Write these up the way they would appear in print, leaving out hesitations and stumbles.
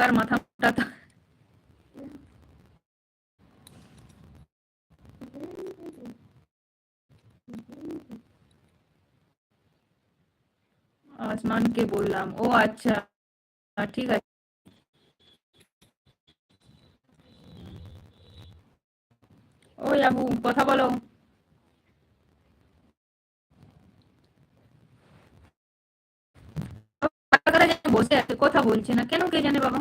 তার মাথা মোটা। আসমানকে বললাম, ও আচ্ছা ঠিক আছে। ওই আবু কথা বলো। বসে আছে, কথা বলছে না কেন কে জানে বাবা।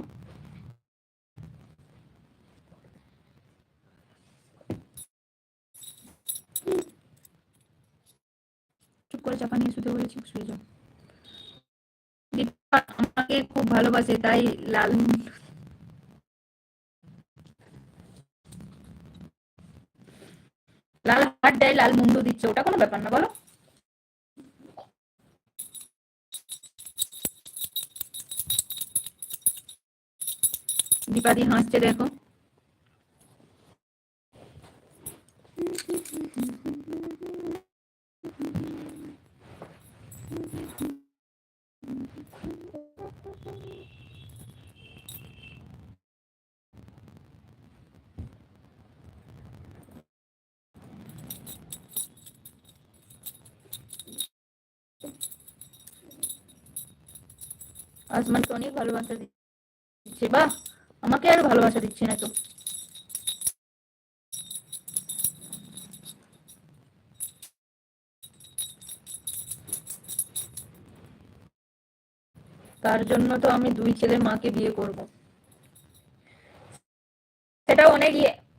চুপ করে চাপা নিয়ে শুতে বলেছি, শুয়ে যাও। দীপা আমাকে খুব ভালোবাসে তাই লাল লাল হাত দেয়, লাল মুন্ডু দিচ্ছে, ওটা কোনো ব্যাপার না বলো। দীপাদি হাসছে দেখো। আসমানকে অনেক ভালোবাসা দিচ্ছে, বাহ, আমাকে আর ভালোবাসা দিচ্ছে না তো। তার জন্য তো আমি 2 ছেলের মাকে বিয়ে করব। সেটাও অনেক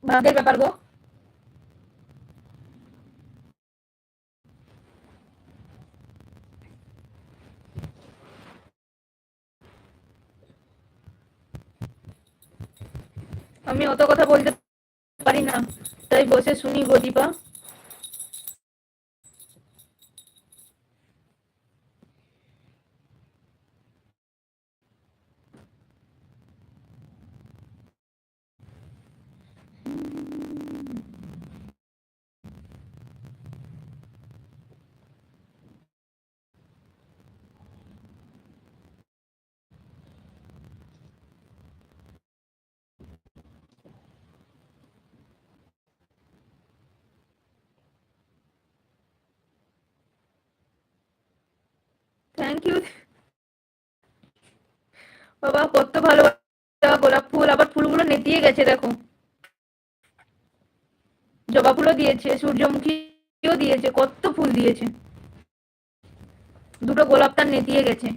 ভাগ্যের ব্যাপার গো। আমি অত কথা বলতে পারি না, তাই বসে শুনি গো দীপা। থ্যাংক ইউ বাবা, কত ভালো গোলাপ ফুল, আবার ফুলগুলো নেতিয়ে গেছে দেখো। জবা ফুলও দিয়েছে, সূর্যমুখীও দিয়েছে, কত ফুল দিয়েছে। দুটো গোলাপ তার নেতিয়ে গেছে।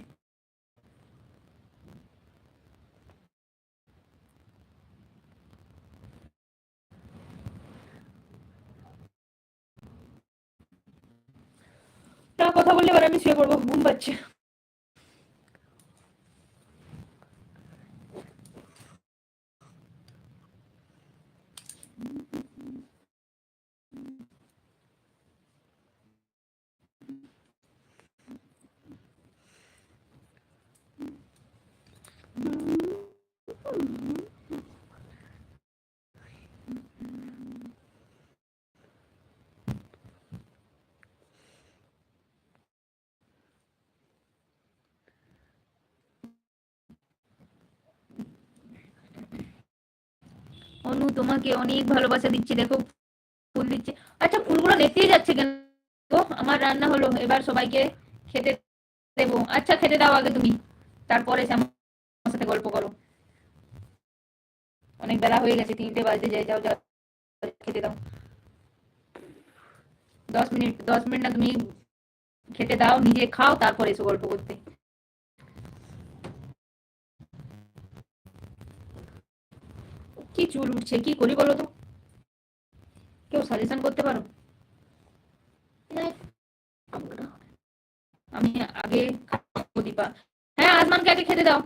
তা কথা বললে এবার আমি শুয়ে পড়বো, ঘুম পাচ্ছে। অনু তোমাকে অনেক ভালোবাসা দিচ্ছে দেখো, ফুল দিচ্ছে। আচ্ছা ফুলগুলো নেতিয়ে যাচ্ছে কেন গো? আমার রান্না হলো, এবার সবাইকে খেতে দেবো। আচ্ছা খেতে দাও আগে তুমি, তারপরে এসে আমার সাথে গল্প করো। অনেক বেলা হয়ে গেছে, 3টে বাজতে যায়, যাও যাও খেতে দাও। 10 মিনিট, 10 মিনিট না, তুমি খেতে দাও, নিজে খাও, তারপরে এসো গল্প করতে। কি চুল উঠছে, কি করি বলো তো? কেউ সাজেশন করতে পারো? আমি আগে খাবো দীপা। হ্যাঁ আসমানকে আগে খেতে দাও।